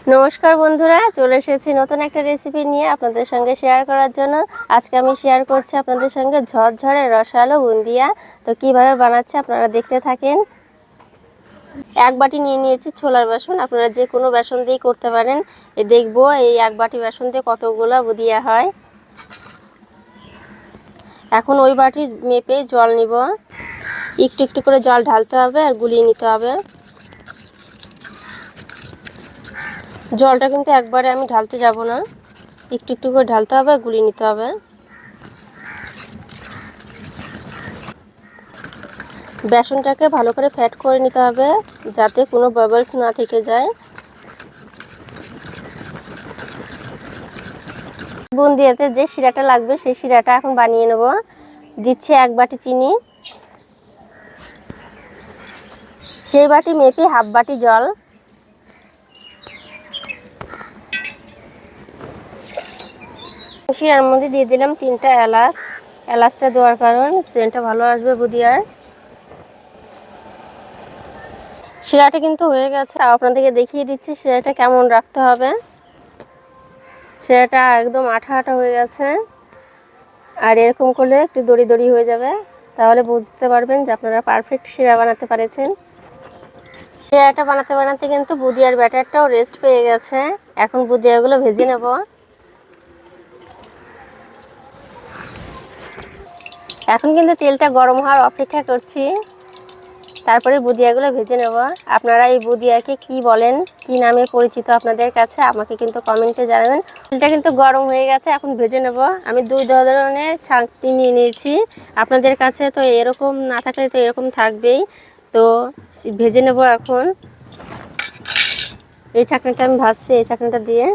নমস্কার বন্ধুরা, চলে এসেছি নতুন একটা রেসিপি নিয়ে আপনাদের সঙ্গে শেয়ার করার জন্য। আজকে আমি শেয়ার করছি আপনাদের সঙ্গে ঝরঝরে রসালো বুন্দিয়া। তো কিভাবে বানাচ্ছি আপনারা দেখতে থাকেন। এক বাটি নিয়ে নিয়েছি ছোলার বেসন, আপনারা যে কোনো বেসন দিয়েই করতে পারেন। দেখবো এই এক বাটি বেসন দিয়ে কতগুলো বুন্দিয়া হয়। এখন ওই বাটি মেপে জল নিব, একটু একটু করে জল ঢালতে হবে আর গুলিয়ে নিতে হবে। জলটা কিন্তু একবারে আমি ঢালতে যাব না, একটু একটু করে ঢালতে হবে আর গুলিয়ে নিতে হবে। বেসনটাকে ভালো করে ফ্যাট করে নিতে হবে যাতে কোনো বাবলস না থেকে যায়। বুন্দিয়াতে যে শিরাটা লাগবে সেই শিরাটা এখন বানিয়ে নেব। দিচ্ছি এক বাটি চিনি, সেই বাটি মেপে হাফ বাটি জল, শিরার মধ্যে দিয়ে দিলাম 3টা এলাচ। এলাচটা দেওয়ার কারণ সেন্টটা ভালো আসবে বুন্দিয়ার। শিরাটা কিন্তু হয়ে গেছে, আপনাদেরকে দেখিয়ে দিচ্ছি শিরাটা কেমন রাখতে হবে। শিরাটা একদম আঠা আঠা হয়ে গেছে, আর এরকম করলে একটু দড়ি দড়ি হয়ে যাবে, তাহলে বুঝতে পারবেন যে আপনারা পারফেক্ট শিরা বানাতে পেরেছেন। শিরাটা বানাতে বানাতে কিন্তু বুন্দিয়ার ব্যাটারটাও রেস্ট পেয়ে গেছে। এখন বুন্দিয়াগুলো ভেজে নেব। এখন কিন্তু তেলটা গরম হওয়ার অপেক্ষা করছি, তারপরে বুন্দিয়াগুলো ভেজে নেব। আপনারা এই বুন্দিয়াকে কি বলেন, কি নামে পরিচিত আপনাদের কাছে আমাকে কিন্তু কমেন্টে জানাবেন। তেলটা কিন্তু গরম হয়ে গেছে, এখন ভেজে নেব। আমি 2 ধরনের ছাঁকনি নিয়ে নিয়েছি, আপনাদের কাছে তো এরকম না থাকলে তো এরকম থাকবেই। তো ভেজে নেব। এখন এই ছাঁকনিটা আমি ভাজছি, এই ছাঁকনিটা দিয়ে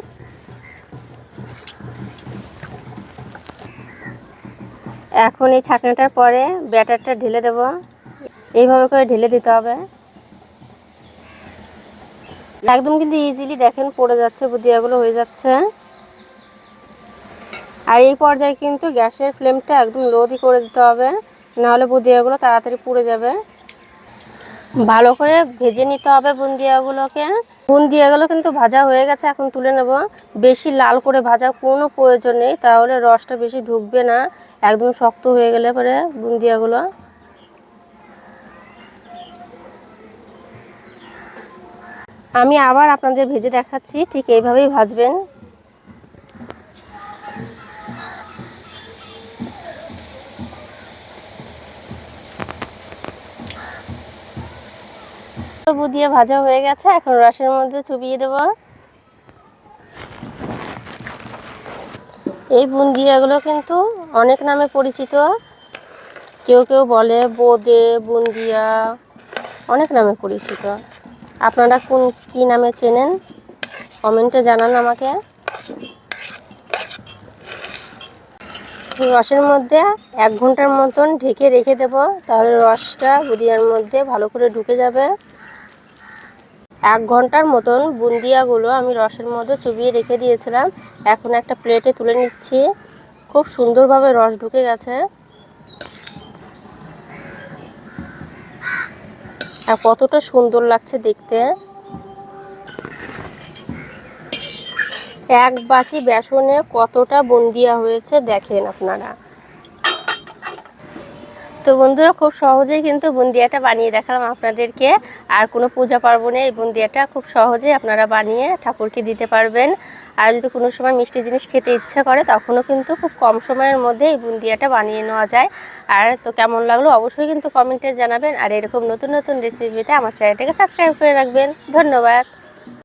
এখন এই ছাঁকনিটার পরে ব্যাটারটা ঢেলে দেব। এইভাবে করে ঢেলে দিতে হবে। একদম কিন্তু ইজিলি দেখেন পড়ে যাচ্ছে, বুন্দিয়াগুলো হয়ে যাচ্ছে। আর এই পর্যায়ে কিন্তু গ্যাসের ফ্লেমটা একদম লোই করে দিতে হবে, নাহলে বুন্দিয়াগুলো তাড়াতাড়ি পুড়ে যাবে। ভালো করে ভেজে নিতে হবে বুন্দিয়াগুলোকে। বুন্দিয়াগুলো কিন্তু ভাজা হয়ে গেছে, এখন তুলে নেব। বেশি লাল করে ভাজার কোনো প্রয়োজন নেই, তাহলে রসটা বেশি ঢুকবে না, একদম শক্ত হয়ে গেলে পরে বুন্দিয়াগুলো। আমি আবার আপনাদের ভেজে দেখাচ্ছি, ঠিক এইভাবেই ভাজবেন। বুন্দিয়া ভাজা হয়ে গেছে, এখন রসের মধ্যে চুবিয়ে দেব। এই বুন্দিয়াগুলো কিন্তু অনেক নামে পরিচিত, কেউ কেউ বলে বোঁদে বুন্দিয়া, অনেক নামে পরিচিত। আপনারা কি নামে চেনেন কমেন্টে জানান আমাকে। রসের মধ্যে 1 ঘন্টার মতন ঢেকে রেখে দেব, তাহলে রসটা বুন্দিয়ার মধ্যে ভালো করে ঢুকে যাবে। 1 ঘন্টার মতন বুন্দিয়াগুলো আমি রসের মধ্যে চুবিয়ে রেখে দিয়েছিলাম। এখন একটা প্লেটে তুলে নিচ্ছি। খুব সুন্দরভাবে রস ঢুকে গেছে, আর কতটা সুন্দর লাগছে দেখতে। 1 বাটি বেসনে কতটা বুন্দিয়া হয়েছে দেখেন আপনারা। তো বন্ধুরা, খুব সহজেই কিন্তু বুন্দিয়াটা বানিয়ে দেখালাম আপনাদেরকে। আর কোনো পূজা পার্বণে এই বুন্দিয়াটা খুব সহজেই আপনারা বানিয়ে ঠাকুরকে দিতে পারবেন। আর যদি কোনো সময় মিষ্টি জিনিস খেতে ইচ্ছা করে, তখনও কিন্তু খুব কম সময়ের মধ্যে এই বুন্দিয়াটা বানিয়ে নেওয়া যায়। আর তো কেমন লাগলো অবশ্যই কিন্তু কমেন্টে জানাবেন। আর এরকম নতুন নতুন রেসিপিতে আমার চ্যানেলটাকে সাবস্ক্রাইব করে রাখবেন। ধন্যবাদ।